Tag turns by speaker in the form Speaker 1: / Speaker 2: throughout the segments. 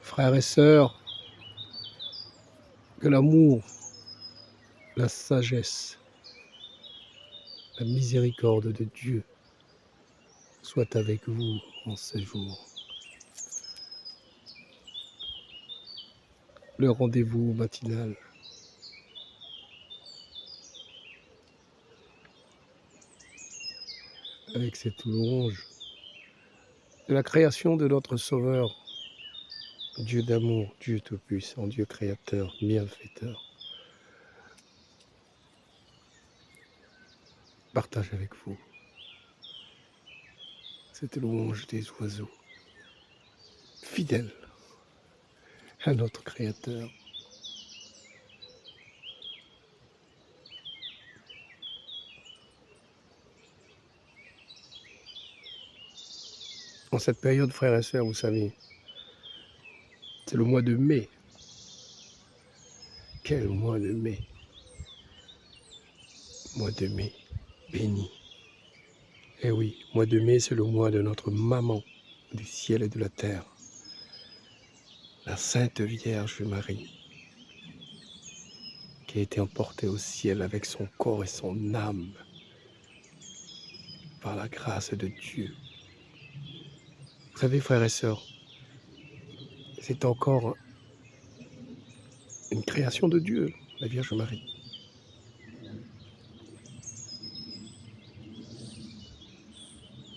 Speaker 1: Frères et sœurs, que l'amour, la sagesse, la miséricorde de Dieu soit avec vous en ces jours. Le rendez-vous matinal avec cette louange de la création de notre Sauveur, Dieu d'amour, Dieu tout-puissant, Dieu créateur, bienfaiteur. Partage avec vous cette louange des oiseaux, fidèles à notre Créateur. En cette période, frères et sœurs, vous savez, c'est le mois de mai. Quel mois de mai! Mois de mai, béni. Eh oui, mois de mai, c'est le mois de notre maman du ciel et de la terre, la Sainte Vierge Marie, qui a été emportée au ciel avec son corps et son âme par la grâce de Dieu. Vous savez, frères et sœurs, c'est encore une création de Dieu, la Vierge Marie.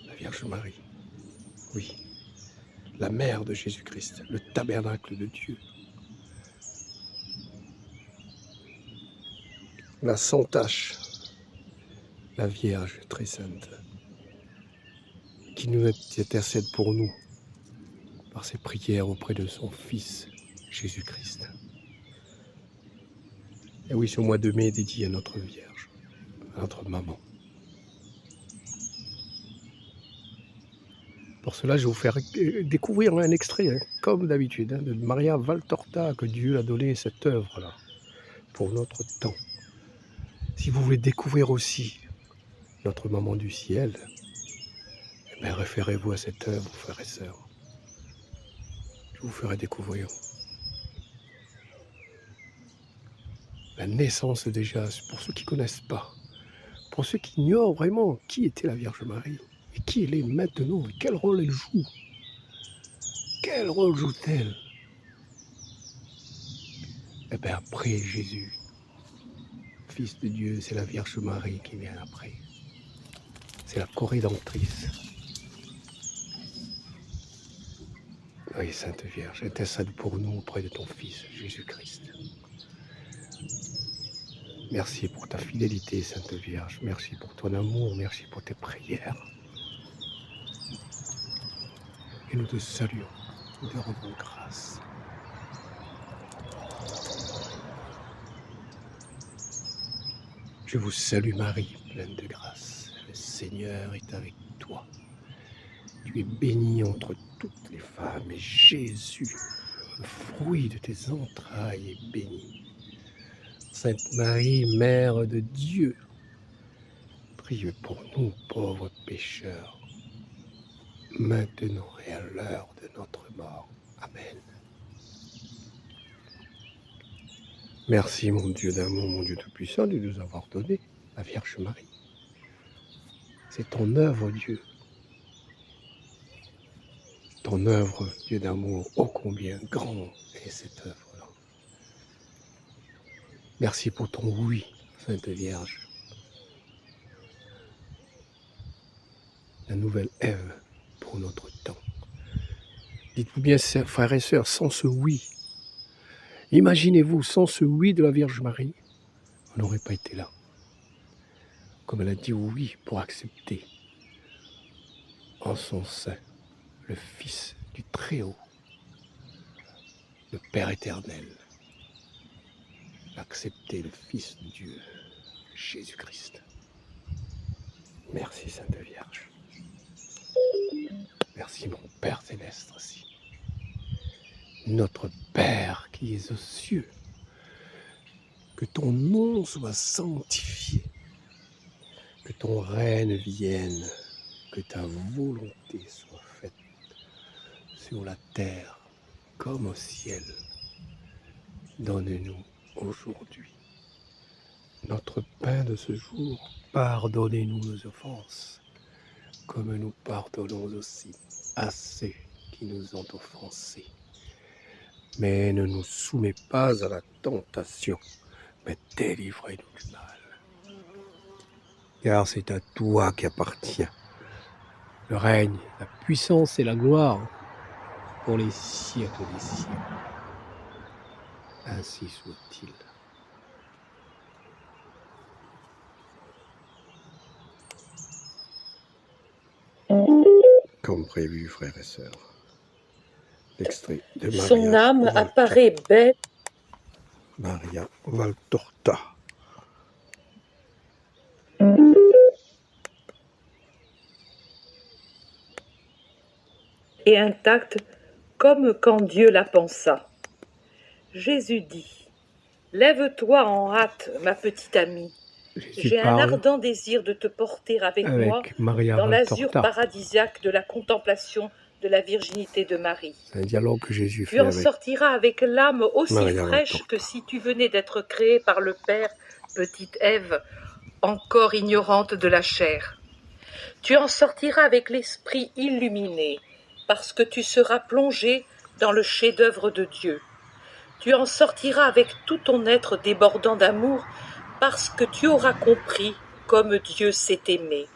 Speaker 1: La Vierge Marie, oui, la mère de Jésus-Christ, le tabernacle de Dieu. La sans tache, la Vierge très sainte, qui nous intercède pour nous par ses prières auprès de son Fils, Jésus-Christ. Et oui, ce mois de mai est dédié à notre Vierge, à notre maman. Pour cela, je vais vous faire découvrir un extrait, comme d'habitude, de Maria Valtorta, que Dieu a donné cette œuvre-là, pour notre temps. Si vous voulez découvrir aussi notre maman du ciel, eh bien, référez-vous à cette œuvre, frères et sœurs. Je vous ferai découvrir la naissance déjà, pour ceux qui ne connaissent pas, pour ceux qui ignorent vraiment qui était la Vierge Marie, et qui elle est maintenant, et quel rôle elle joue. Quel rôle joue-t-elle? Eh bien, après Jésus, Fils de Dieu, c'est la Vierge Marie qui vient après. C'est la corrédentrice. Oui, Sainte Vierge, intercède pour nous auprès de ton Fils, Jésus-Christ. Merci pour ta fidélité, Sainte Vierge. Merci pour ton amour. Merci pour tes prières. Et nous te saluons. Nous te rendons grâce. Je vous salue Marie, pleine de grâce. Le Seigneur est avec toi. Tu es bénie entre toutes les femmes et Jésus, le fruit de tes entrailles, est béni. Sainte Marie, Mère de Dieu, prie pour nous pauvres pécheurs, maintenant et à l'heure de notre mort. Amen. Merci mon Dieu d'amour, mon Dieu tout-puissant, de nous avoir donné la Vierge Marie. C'est ton œuvre, Dieu. Ton œuvre, Dieu d'amour, ô combien grand est cette œuvre-là. Merci pour ton oui, Sainte Vierge. La nouvelle Ève pour notre temps. Dites-vous bien, frères et sœurs, sans ce oui, imaginez-vous, sans ce oui de la Vierge Marie, on n'aurait pas été là. Comme elle a dit oui pour accepter en son sein le Fils du Très-Haut, le Père éternel, accepter le Fils de Dieu, Jésus-Christ. Merci Sainte Vierge. Merci mon Père céleste aussi. Notre Père qui es aux cieux, que ton nom soit sanctifié, que ton règne vienne, que ta volonté soit faite sur la terre comme au ciel. Donne-nous aujourd'hui notre pain de ce jour. Pardonnez-nous nos offenses, comme nous pardonnons aussi à ceux qui nous ont offensés. Mais ne nous soumets pas à la tentation, mais délivre-nous du mal. Car c'est à toi qu'appartient le règne, la puissance et la gloire pour les siècles des siècles. Ainsi soit-il. Comme prévu, frères et sœurs. L'extrait de Maria
Speaker 2: Son âme apparaît belle.
Speaker 1: Maria Valtorta.
Speaker 2: Et intacte comme quand Dieu la pensa. Jésus dit, « Lève-toi en hâte, ma petite amie. J'ai un ardent désir de te porter avec moi
Speaker 1: Maria
Speaker 2: dans l'azur
Speaker 1: Valtorta.
Speaker 2: paradisiaque de la contemplation de la virginité de Marie.
Speaker 1: C'est un dialogue que Jésus fait
Speaker 2: Tu en
Speaker 1: avec
Speaker 2: sortiras avec l'âme aussi
Speaker 1: Maria
Speaker 2: fraîche
Speaker 1: Valtorta.
Speaker 2: que si tu venais d'être créée par le Père, petite Ève, encore ignorante de la chair. Tu en sortiras avec l'esprit illuminé, parce que tu seras plongé dans le chef-d'œuvre de Dieu. Tu en sortiras avec tout ton être débordant d'amour, parce que tu auras compris comme Dieu s'est aimé.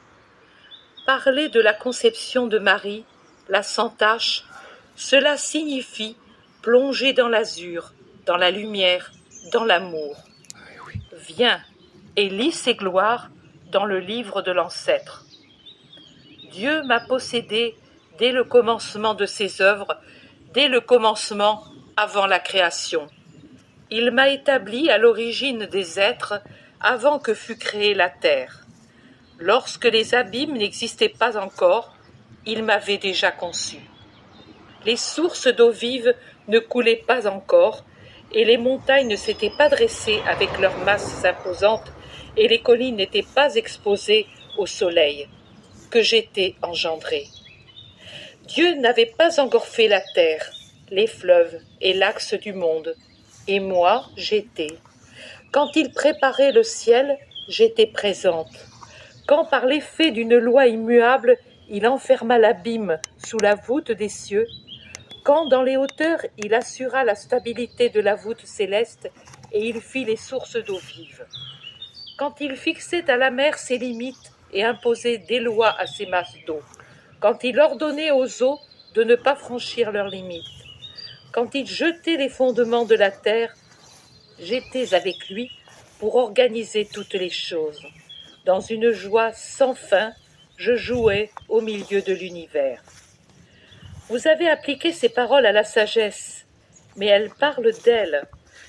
Speaker 2: Parler de la conception de Marie, la sans tache, cela signifie plonger dans l'azur, dans la lumière, dans l'amour. Viens et lis ses gloires dans le livre de l'ancêtre. Dieu m'a possédé dès le commencement de ses œuvres, dès le commencement avant la création. Il m'a établi à l'origine des êtres avant que fût créée la terre. Lorsque les abîmes n'existaient pas encore, il m'avait déjà conçu. Les sources d'eau vive ne coulaient pas encore, et les montagnes ne s'étaient pas dressées avec leurs masses imposantes, et les collines n'étaient pas exposées au soleil, que j'étais engendré. Dieu n'avait pas encore fait la terre, les fleuves et l'axe du monde, et moi j'étais. Quand il préparait le ciel, j'étais présente. Quand par l'effet d'une loi immuable, il enferma l'abîme sous la voûte des cieux, quand dans les hauteurs il assura la stabilité de la voûte céleste et il fit les sources d'eau vive. Quand il fixait à la mer ses limites et imposait des lois à ses masses d'eau, quand il ordonnait aux eaux de ne pas franchir leurs limites, quand il jetait les fondements de la terre, j'étais avec lui pour organiser toutes les choses. Dans une joie sans fin, je jouais au milieu de l'univers. Vous avez appliqué ces paroles à la sagesse, mais elles parlent d'elle,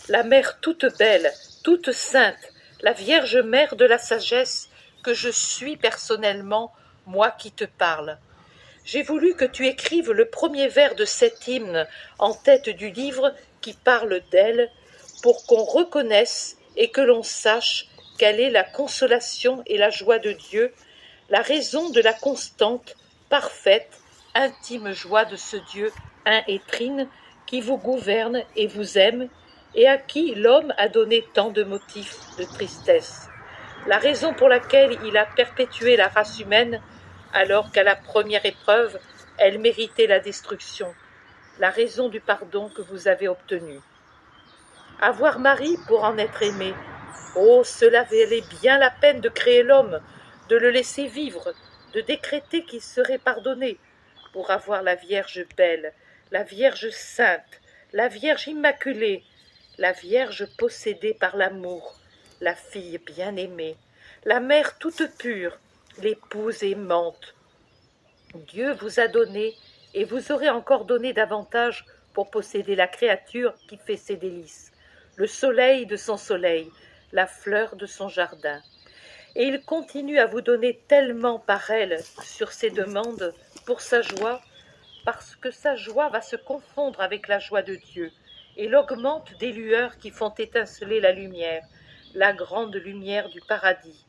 Speaker 2: la mère toute belle, toute sainte, la Vierge Mère de la sagesse que je suis personnellement, moi qui te parle. J'ai voulu que tu écrives le premier vers de cet hymne en tête du livre qui parle d'elle, pour qu'on reconnaisse et que l'on sache quelle est la consolation et la joie de Dieu, la raison de la constante, parfaite, intime joie de ce Dieu un et trine qui vous gouverne et vous aime et à qui l'homme a donné tant de motifs de tristesse. La raison pour laquelle il a perpétué la race humaine alors qu'à la première épreuve, elle méritait la destruction, la raison du pardon que vous avez obtenu. Avoir Marie pour en être aimé, oh, cela valait bien la peine de créer l'homme, de le laisser vivre, de décréter qu'il serait pardonné, pour avoir la Vierge belle, la Vierge sainte, la Vierge immaculée, la Vierge possédée par l'amour, la fille bien-aimée, la mère toute pure, l'épouse aimante. Dieu vous a donné, et vous aurez encore donné davantage pour posséder la créature qui fait ses délices, le soleil de son soleil, la fleur de son jardin. Et il continue à vous donner tellement par elle sur ses demandes pour sa joie, parce que sa joie va se confondre avec la joie de Dieu, et l'augmente des lueurs qui font étinceler la lumière, la grande lumière du paradis.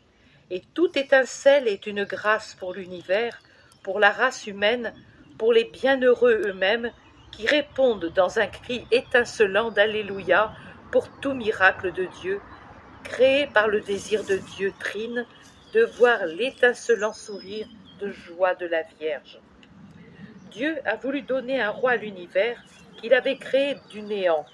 Speaker 2: Et toute étincelle est une grâce pour l'univers, pour la race humaine, pour les bienheureux eux-mêmes, qui répondent dans un cri étincelant d'Alléluia pour tout miracle de Dieu, créé par le désir de Dieu trine de voir l'étincelant sourire de joie de la Vierge. Dieu a voulu donner un roi à l'univers qu'il avait créé du néant,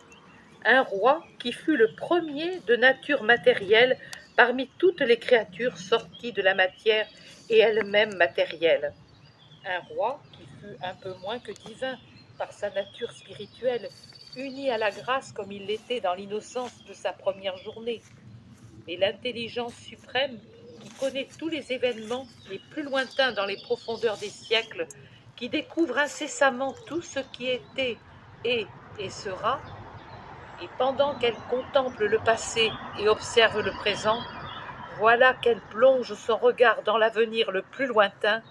Speaker 2: un roi qui fut le premier de nature matérielle parmi toutes les créatures sorties de la matière et elles-mêmes matérielles. Un roi qui fut un peu moins que divin par sa nature spirituelle, uni à la grâce comme il l'était dans l'innocence de sa première journée. Mais l'intelligence suprême, qui connaît tous les événements les plus lointains dans les profondeurs des siècles, qui découvre incessamment tout ce qui était, est et sera, et pendant qu'elle contemple le passé et observe le présent, voilà qu'elle plonge son regard dans l'avenir le plus lointain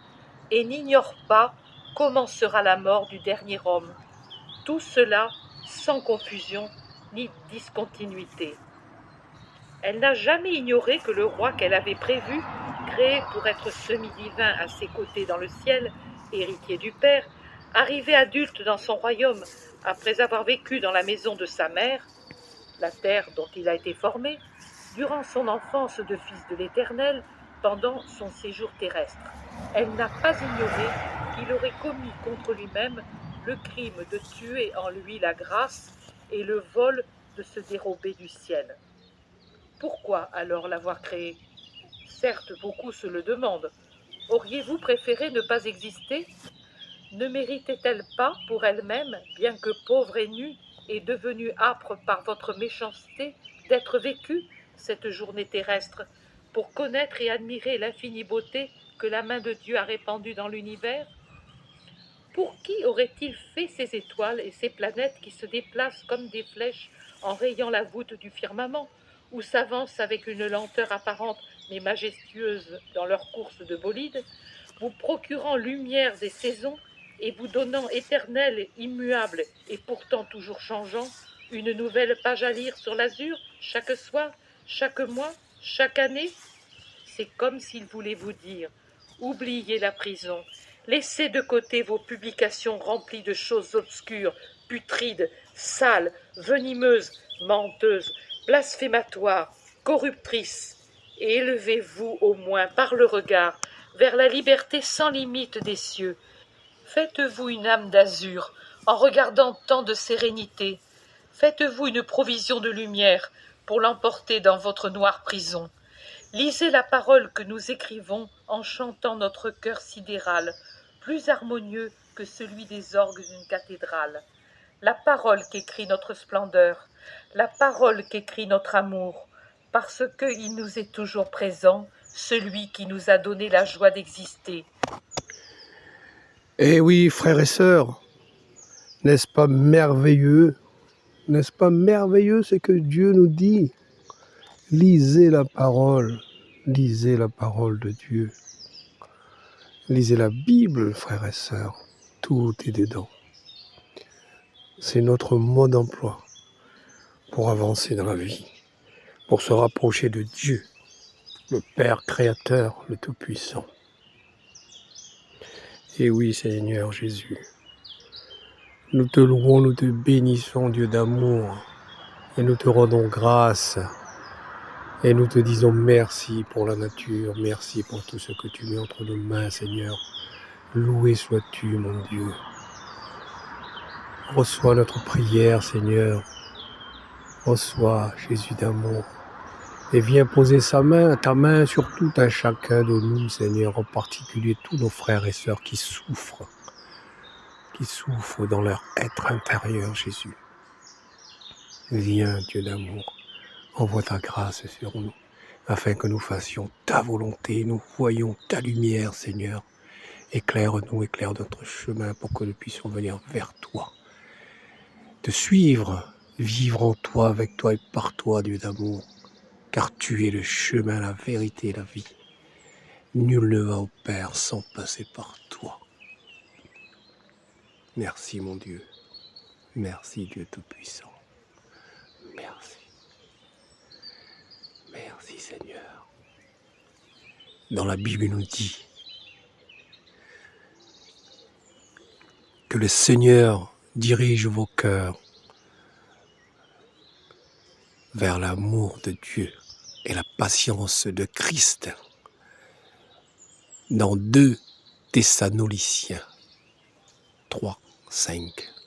Speaker 2: et n'ignore pas comment sera la mort du dernier homme. Tout cela sans confusion ni discontinuité. Elle n'a jamais ignoré que le roi qu'elle avait prévu, créé pour être semi-divin à ses côtés dans le ciel, héritier du Père, arrivé adulte dans son royaume après avoir vécu dans la maison de sa mère, la terre dont il a été formé, durant son enfance de fils de l'Éternel, pendant son séjour terrestre. Elle n'a pas ignoré qu'il aurait commis contre lui-même le crime de tuer en lui la grâce et le vol de se dérober du ciel. Pourquoi alors l'avoir créé? Certes, beaucoup se le demandent. Auriez-vous préféré ne pas exister? Ne méritait-elle pas pour elle-même, bien que pauvre et nue, et devenue âpre par votre méchanceté, d'être vécue, cette journée terrestre, pour connaître et admirer l'infinie beauté que la main de Dieu a répandue dans l'univers? Pour qui aurait-il fait ces étoiles et ces planètes qui se déplacent comme des flèches en rayant la voûte du firmament, ou s'avancent avec une lenteur apparente mais majestueuse dans leur course de bolide, vous procurant lumières et saisons, et vous donnant éternel, immuable et pourtant toujours changeant, une nouvelle page à lire sur l'azur, chaque soir, chaque mois, chaque année? C'est comme s'il voulait vous dire, oubliez la prison, laissez de côté vos publications remplies de choses obscures, putrides, sales, venimeuses, menteuses, blasphématoires, corruptrices, et élevez-vous au moins par le regard vers la liberté sans limite des cieux. Faites-vous une âme d'azur en regardant tant de sérénité. Faites-vous une provision de lumière pour l'emporter dans votre noire prison. Lisez la parole que nous écrivons en chantant notre cœur sidéral, plus harmonieux que celui des orgues d'une cathédrale. La parole qu'écrit notre splendeur, la parole qu'écrit notre amour, parce qu'il nous est toujours présent, celui qui nous a donné la joie d'exister.
Speaker 1: Eh oui, frères et sœurs, n'est-ce pas merveilleux? N'est-ce pas merveilleux ce que Dieu nous dit? Lisez la parole de Dieu. Lisez la Bible, frères et sœurs, tout est dedans. C'est notre mode d'emploi pour avancer dans la vie, pour se rapprocher de Dieu, le Père créateur, le Tout-Puissant. Et oui, Seigneur Jésus, nous te louons, nous te bénissons, Dieu d'amour, et nous te rendons grâce, et nous te disons merci pour la nature, merci pour tout ce que tu mets entre nos mains, Seigneur. Loué sois-tu, mon Dieu. Reçois notre prière, Seigneur. Reçois, Jésus d'amour. Et viens poser ta main sur tout un chacun de nous, Seigneur, en particulier tous nos frères et sœurs qui souffrent dans leur être intérieur, Jésus. Viens, Dieu d'amour, envoie ta grâce sur nous, afin que nous fassions ta volonté, nous voyons ta lumière, Seigneur. Éclaire-nous, éclaire notre chemin pour que nous puissions venir vers toi, te suivre, vivre en toi, avec toi et par toi, Dieu d'amour, car tu es le chemin, la vérité et la vie. Nul ne va au Père sans passer par toi. Merci, mon Dieu. Merci, Dieu Tout-Puissant. Merci. Merci, Seigneur. Dans la Bible, il nous dit que le Seigneur dirige vos cœurs vers l'amour de Dieu et la patience de Christ. Dans 2 Thessaloniciens 3, 5.